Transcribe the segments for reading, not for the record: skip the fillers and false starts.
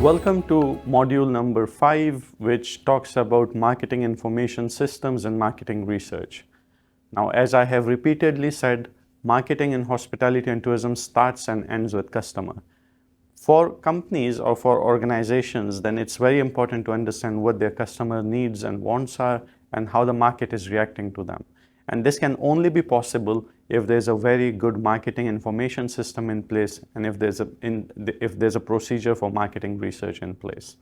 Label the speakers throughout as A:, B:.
A: Welcome to module number 5, which talks about marketing information systems and marketing research. Now, as I have repeatedly said, marketing in hospitality and tourism starts and ends with customer. For companies or for organizations, then it's very important to understand what their customer needs and wants are and how the market is reacting to them. And this can only be possible if there's a very good marketing information system in place and if there's a procedure for marketing research in place.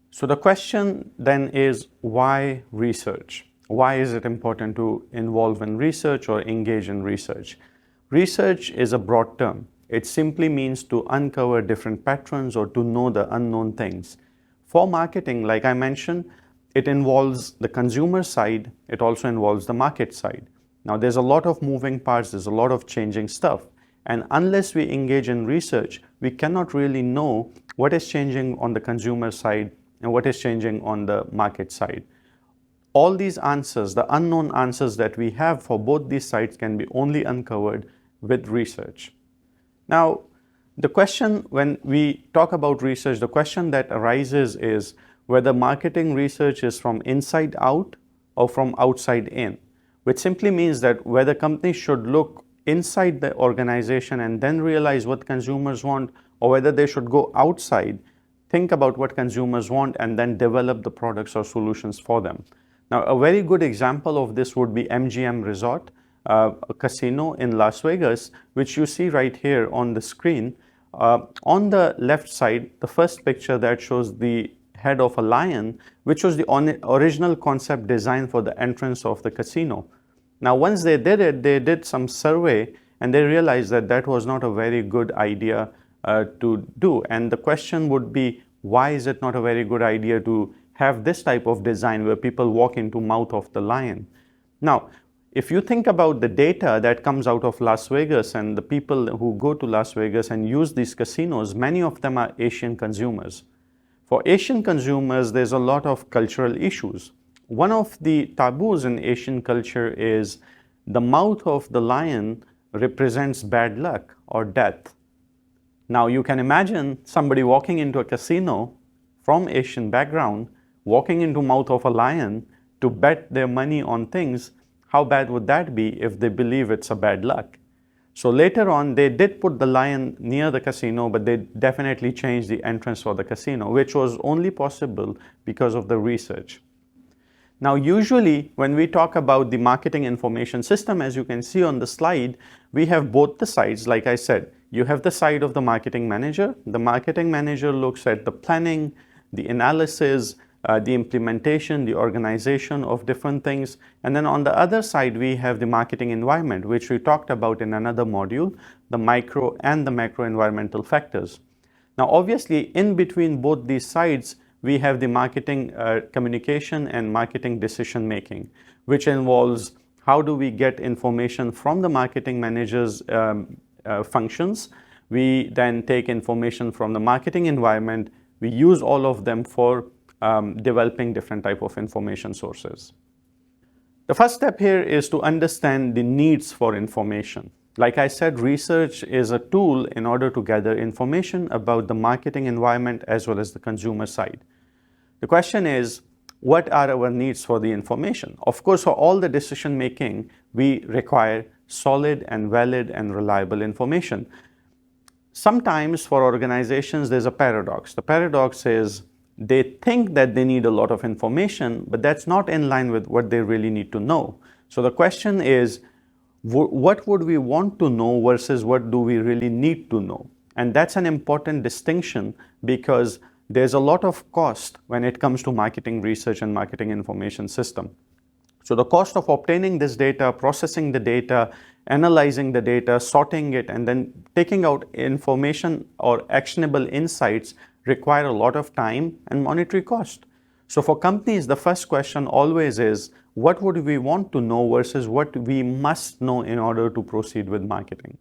A: So the question then is, why research? Why is it important to involve in research or engage in research? Research is a broad term. It simply means to uncover different patterns or to know the unknown things. For marketing, like I mentioned, it involves the consumer side, it also involves the market side. Now there's a lot of moving parts, there's a lot of changing stuff. And unless we engage in research, we cannot really know what is changing on the consumer side and what is changing on the market side. All these answers, the unknown answers that we have for both these sides, can be only uncovered with research. Now, the question when we talk about research, the question that arises is whether marketing research is from inside out or from outside in, which simply means that whether companies should look inside the organization and then realize what consumers want, or whether they should go outside, think about what consumers want, and then develop the products or solutions for them. Now, a very good example of this would be MGM Resort, a casino in Las Vegas, which you see right here on the screen. On the left side, the first picture that shows the head of a lion, which was the original concept design for the entrance of the casino. Now, once they did it, they did some survey and they realized that that was not a very good idea to do. And the question would be, why is it not a very good idea to have this type of design where people walk into mouth of the lion? Now, if you think about the data that comes out of Las Vegas and the people who go to Las Vegas and use these casinos, many of them are Asian consumers. For Asian consumers, there's a lot of cultural issues. One of the taboos in Asian culture is the mouth of the lion represents bad luck or death. Now you can imagine somebody walking into a casino from Asian background, walking into mouth of a lion to bet their money on things. How bad would that be if they believe it's a bad luck? So later on, they did put the lion near the casino, but they definitely changed the entrance for the casino, which was only possible because of the research. Now, usually when we talk about the marketing information system, as you can see on the slide, we have both the sides. Like I said, you have the side of the marketing manager. The marketing manager looks at the planning, the analysis, the implementation, the organization of different things. And then on the other side, we have the marketing environment, which we talked about in another module, the micro and the macro environmental factors. Now, obviously, in between both these sides, we have the marketing communication and marketing decision making, which involves how do we get information from the marketing manager's functions. We then take information from the marketing environment. We use all of them for developing different type of information sources. The first step here is to understand the needs for information. Like I said, research is a tool in order to gather information about the marketing environment as well as the consumer side. The question is, what are our needs for the information? Of course, for all the decision making, we require solid and valid and reliable information. Sometimes for organizations, there's a paradox. The paradox is they think that they need a lot of information, but that's not in line with what they really need to know. So the question is, what would we want to know versus what do we really need to know? And that's an important distinction because there's a lot of cost when it comes to marketing research and marketing information system. So the cost of obtaining this data, processing the data, analyzing the data, sorting it, and then taking out information or actionable insights require a lot of time and monetary cost. So for companies, the first question always is, what would we want to know versus what we must know in order to proceed with marketing?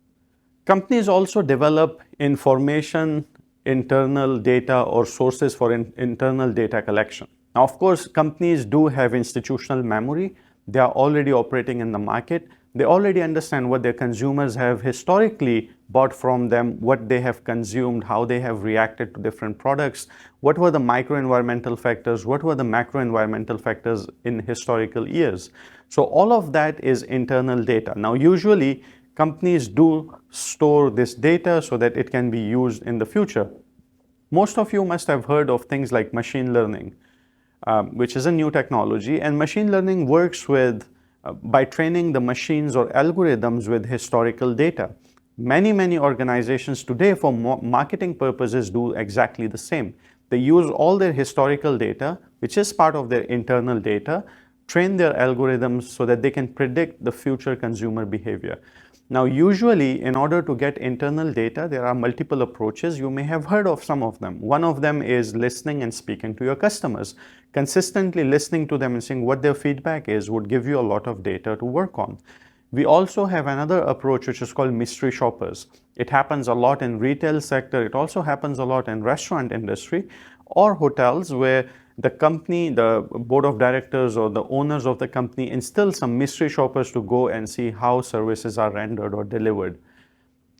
A: Companies also develop information, internal data or sources for internal data collection. Now, of course, companies do have institutional memory, They are already operating in the market. They already understand what their consumers have historically bought from them, what they have consumed, how they have reacted to different products, what were the micro-environmental factors, what were the macro-environmental factors in historical years. So all of that is internal data. Now, usually companies do store this data so that it can be used in the future. Most of you must have heard of things like machine learning, which is a new technology, and machine learning works with by training the machines or algorithms with historical data. Many organizations today for marketing purposes do exactly the same. They use all their historical data, which is part of their internal data, train their algorithms so that they can predict the future consumer behavior. Now, usually, in order to get internal data, there are multiple approaches. You may have heard of some of them. One of them is listening and speaking to your customers. Consistently listening to them and seeing what their feedback is would give you a lot of data to work on. We also have another approach which is called mystery shoppers. It happens a lot in retail sector. It also happens a lot in restaurant industry or hotels, where the company, the board of directors or the owners of the company instill some mystery shoppers to go and see how services are rendered or delivered.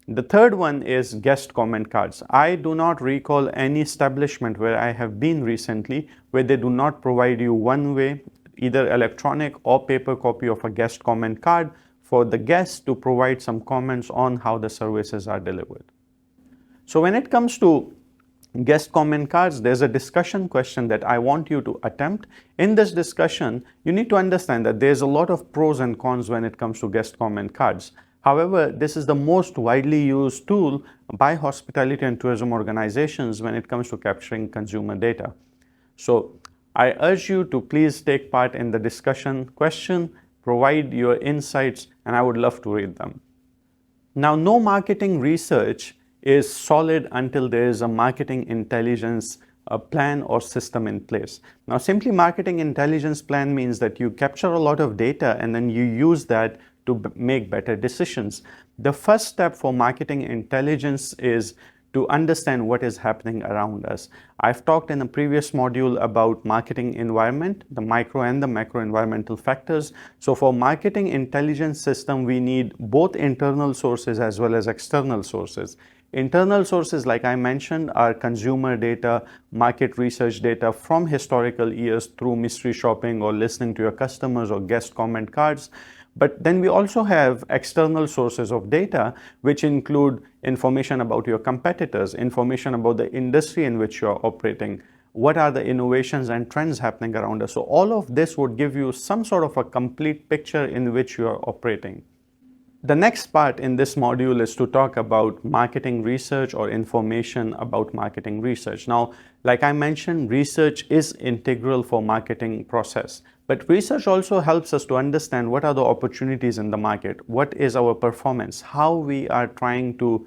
A: The third one is guest comment cards. I do not recall any establishment where I have been recently where they do not provide you one way, either electronic or paper copy of a guest comment card for the guests to provide some comments on how the services are delivered. So when it comes to guest comment cards, there's a discussion question that I want you to attempt. In this discussion, you need to understand that there's a lot of pros and cons when it comes to guest comment cards. However, this is the most widely used tool by hospitality and tourism organizations when it comes to capturing consumer data. So I urge you to please take part in the discussion question, provide your insights, and I would love to read them. Now, no marketing research is solid until there is a marketing intelligence plan or system in place. Now, simply marketing intelligence plan means that you capture a lot of data and then you use that to make better decisions. The first step for marketing intelligence is to understand what is happening around us. I've talked in a previous module about marketing environment, the micro and the macro environmental factors. So for marketing intelligence system, we need both internal sources as well as external sources. Internal sources, like I mentioned, are consumer data, market research data from historical years through mystery shopping or listening to your customers or guest comment cards. But then we also have external sources of data, which include information about your competitors, information about the industry in which you're operating, what are the innovations and trends happening around us. So all of this would give you some sort of a complete picture in which you are operating. The next part in this module is to talk about marketing research or information about marketing research. Now, like I mentioned, research is integral for marketing process, but research also helps us to understand what are the opportunities in the market, what is our performance, how we are trying to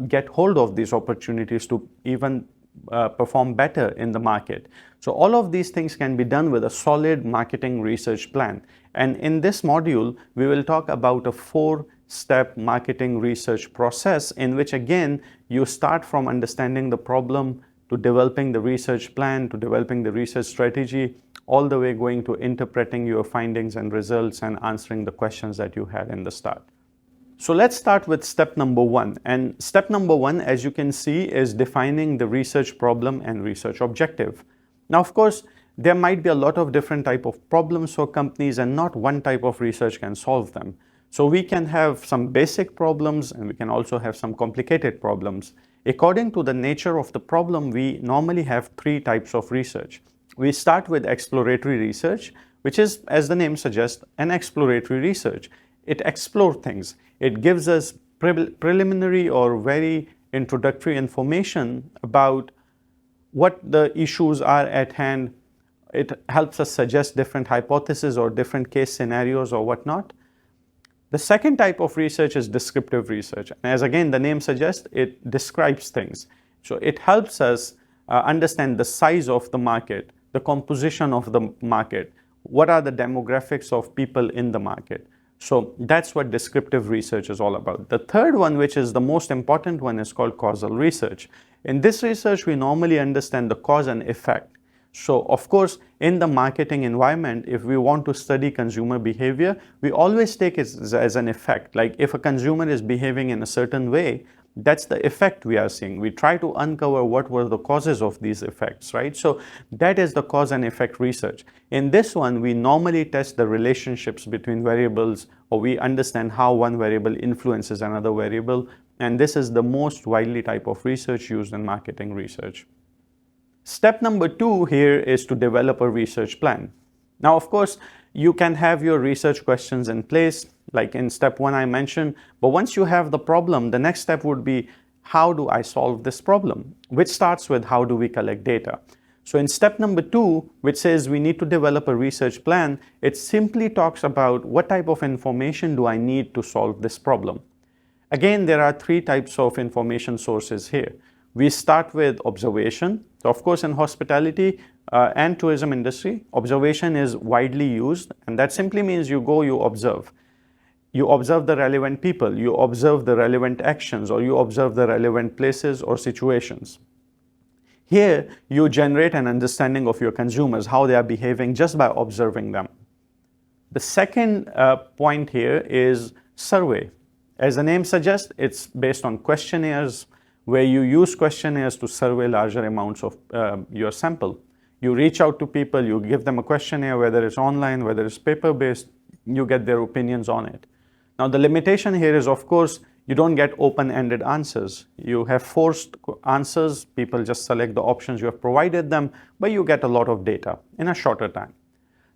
A: get hold of these opportunities to even perform better in the market. So all of these things can be done with a solid marketing research plan. And in this module, we will talk about a 4-step marketing research process in which, again, you start from understanding the problem to developing the research plan, to developing the research strategy, all the way going to interpreting your findings and results and answering the questions that you had in the start. So let's start with step number 1. And step number 1, as you can see, is defining the research problem and research objective. Now, of course, there might be a lot of different type of problems for companies, and not one type of research can solve them. So we can have some basic problems and we can also have some complicated problems. According to the nature of the problem, we normally have 3 types of research. We start with exploratory research, which is, as the name suggests, an exploratory research. It explores things. It gives us preliminary or very introductory information about what the issues are at hand. It helps us suggest different hypotheses or different case scenarios or whatnot. The second type of research is descriptive research. And as again the name suggests, it describes things. So it helps us understand the size of the market, the composition of the market, what are the demographics of people in the market. So that's what descriptive research is all about. The third one, which is the most important one, is called causal research. In this research, we normally understand the cause and effect. So of course, in the marketing environment, if we want to study consumer behavior, we always take it as an effect. Like if a consumer is behaving in a certain way, that's the effect we are seeing. We try to uncover what were the causes of these effects, right? So that is the cause and effect research. In this one, we normally test the relationships between variables, or we understand how one variable influences another variable. And this is the most widely type of research used in marketing research. Step number 2 here is to develop a research plan. Now, of course, you can have your research questions in place, like in step 1 I mentioned, but once you have the problem, the next step would be, how do I solve this problem? Which starts with, how do we collect data? So in step number 2, which says we need to develop a research plan, it simply talks about what type of information do I need to solve this problem. Again, there are 3 types of information sources here. We start with observation. So of course, in hospitality and tourism industry, observation is widely used, and that simply means you go, you observe. You observe the relevant people, you observe the relevant actions, or you observe the relevant places or situations. Here, you generate an understanding of your consumers, how they are behaving just by observing them. The second point here is survey. As the name suggests, it's based on questionnaires, where you use questionnaires to survey larger amounts of your sample. You reach out to people, you give them a questionnaire, whether it's online, whether it's paper-based, you get their opinions on it. Now, the limitation here is, of course, you don't get open-ended answers. You have forced answers. People just select the options you have provided them, but you get a lot of data in a shorter time.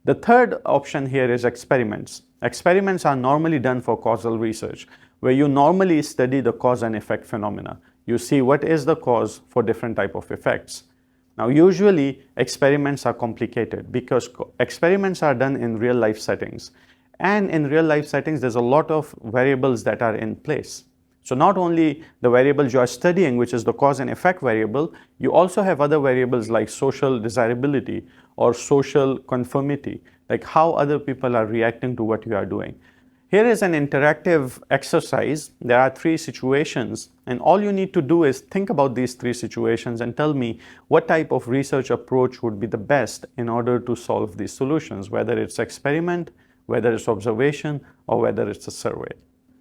A: The third option here is experiments. Experiments are normally done for causal research, where you normally study the cause and effect phenomena. You see what is the cause for different type of effects. Now, usually experiments are complicated because experiments are done in real life settings. And in real life settings, there's a lot of variables that are in place. So not only the variables you are studying, which is the cause and effect variable, you also have other variables like social desirability or social conformity, like how other people are reacting to what you are doing. Here is an interactive exercise. There are 3 situations, and all you need to do is think about these 3 situations and tell me what type of research approach would be the best in order to solve these solutions, whether it's experiment, whether it's observation, or whether it's a survey.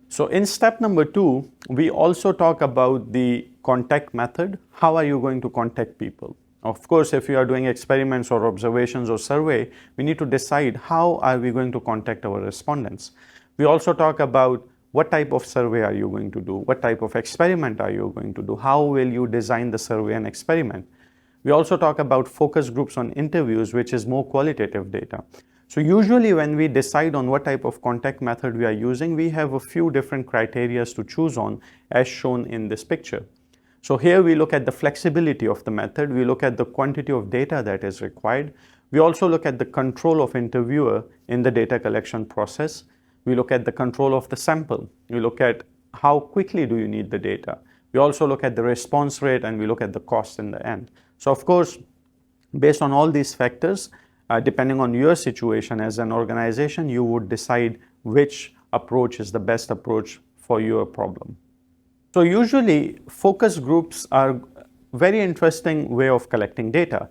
A: So in step number 2, we also talk about the contact method. How are you going to contact people? Of course, if you are doing experiments or observations or survey, we need to decide how are we going to contact our respondents. We also talk about what type of survey are you going to do, what type of experiment are you going to do, how will you design the survey and experiment. We also talk about focus groups on interviews, which is more qualitative data. So usually when we decide on what type of contact method we are using, we have a few different criteria to choose on, as shown in this picture. So here we look at the flexibility of the method, we look at the quantity of data that is required. We also look at the control of interviewer in the data collection process. We look at the control of the sample. We look at how quickly do you need the data. We also look at the response rate, and we look at the cost in the end. So of course, based on all these factors, depending on your situation as an organization, you would decide which approach is the best approach for your problem. So usually focus groups are very interesting way of collecting data.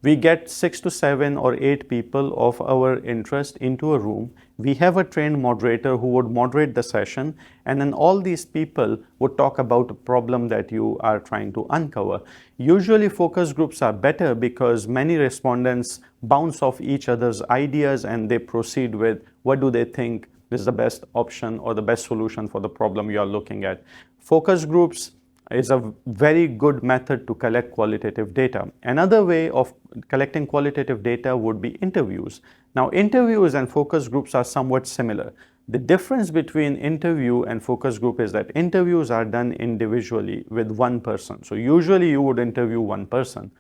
A: We get 6 to 7 or 8 people of our interest into a room. We have a trained moderator who would moderate the session, and then all these people would talk about a problem that you are trying to uncover. Usually focus groups are better because many respondents bounce off each other's ideas and they proceed with what do they think is the best option or the best solution for the problem you are looking at. Focus groups is a very good method to collect qualitative data. Another way of collecting qualitative data would be interviews. Now, interviews and focus groups are somewhat similar. The difference between interview and focus group is that interviews are done individually with one person. So usually you would interview one person.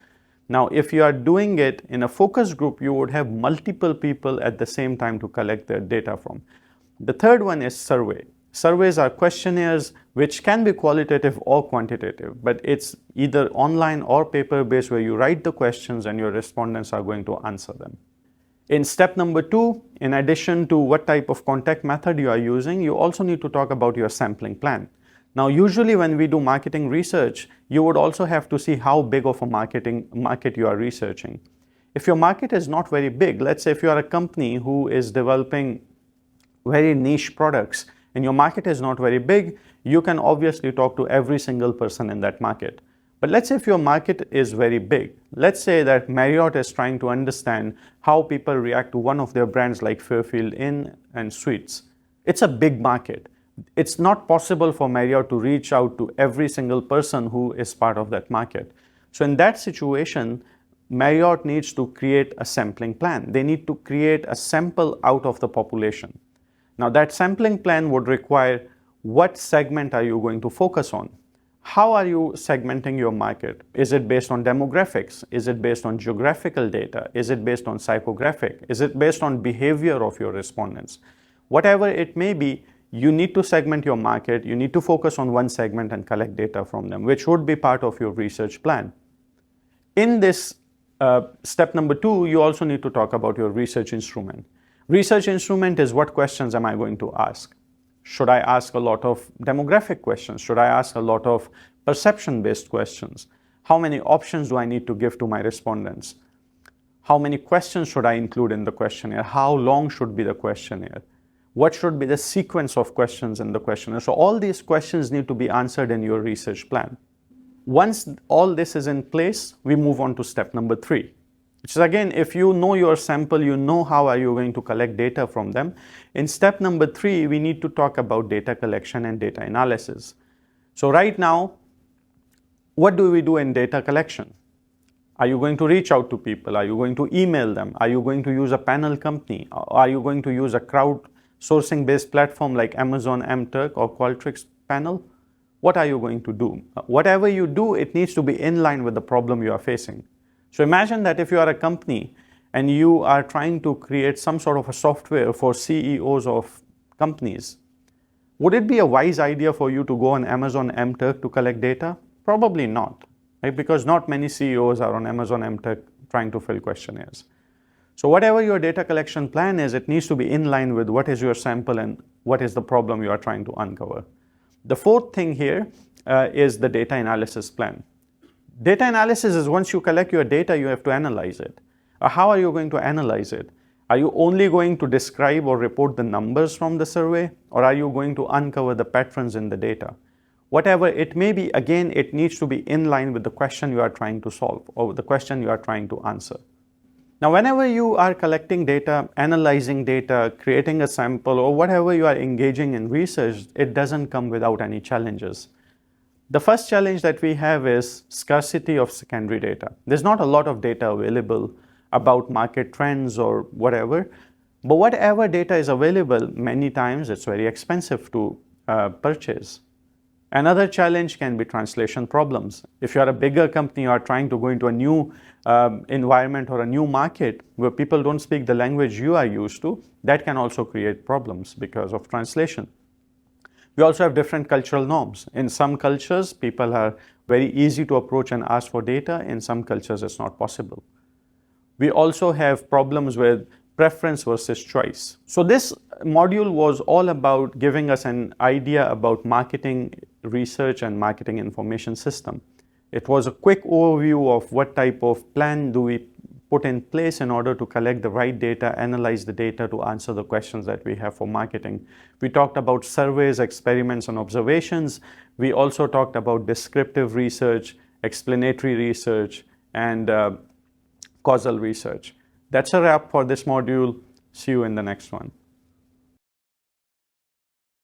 A: Now, if you are doing it in a focus group, you would have multiple people at the same time to collect their data from. The third one is survey. Surveys are questionnaires which can be qualitative or quantitative, but it's either online or paper-based where you write the questions and your respondents are going to answer them. In step number 2, in addition to what type of contact method you are using, you also need to talk about your sampling plan. Now, usually when we do marketing research, you would also have to see how big of a market you are researching. If your market is not very big, let's say if you are a company who is developing very niche products and your market is not very big, you can obviously talk to every single person in that market. But let's say if your market is very big, let's say that Marriott is trying to understand how people react to one of their brands like Fairfield Inn and Suites. It's a big market. It's not possible for Marriott to reach out to every single person who is part of that market. So in that situation, Marriott needs to create a sampling plan. They need to create a sample out of the population. Now that sampling plan would require what segment are you going to focus on? How are you segmenting your market? Is it based on demographics? Is it based on geographical data? Is it based on psychographic? Is it based on behavior of your respondents? Whatever it may be, you need to segment your market. You need to focus on one segment and collect data from them, which would be part of your research plan. In this step number 2, you also need to talk about your research instrument. Research instrument is what questions am I going to ask? Should I ask a lot of demographic questions? Should I ask a lot of perception-based questions? How many options do I need to give to my respondents? How many questions should I include in the questionnaire? How long should be the questionnaire? What should be the sequence of questions in the questionnaire? So all these questions need to be answered in your research plan. Once all this is in place, we move on to step number 3. Which is again, if you know your sample, you know how are you going to collect data from them. In step number 3, we need to talk about data collection and data analysis. So right now, what do we do in data collection? Are you going to reach out to people? Are you going to email them? Are you going to use a panel company? Are you going to use a crowdsourcing based platform like Amazon MTurk or Qualtrics panel? What are you going to do? Whatever you do, it needs to be in line with the problem you are facing. So imagine that if you are a company and you are trying to create some sort of a software for CEOs of companies, would it be a wise idea for you to go on Amazon MTurk to collect data? Probably not, right? Because not many CEOs are on Amazon MTurk trying to fill questionnaires. So whatever your data collection plan is, it needs to be in line with what is your sample and what is the problem you are trying to uncover. The 4th thing here is the data analysis plan. Data analysis is once you collect your data, you have to analyze it. How are you going to analyze it? Are you only going to describe or report the numbers from the survey, or are you going to uncover the patterns in the data? Whatever it may be, again, it needs to be in line with the question you are trying to solve or the question you are trying to answer. Now, whenever you are collecting data, analyzing data, creating a sample, or whatever you are engaging in research, it doesn't come without any challenges. The first challenge that we have is scarcity of secondary data. There's not a lot of data available about market trends or whatever, but whatever data is available, many times it's very expensive to purchase. Another challenge can be translation problems. If you are a bigger company, you are trying to go into a new environment or a new market where people don't speak the language you are used to, that can also create problems because of translation. We also have different cultural norms. In some cultures, people are very easy to approach and ask for data. In some cultures, it's not possible. We also have problems with preference versus choice. So this module was all about giving us an idea about marketing research and marketing information system. It was a quick overview of what type of plan do we put in place in order to collect the right data, analyze the data to answer the questions that we have for marketing. We talked about surveys, experiments, and observations. We also talked about descriptive research, explanatory research, and causal research. That's a wrap for this module. See you in the next one.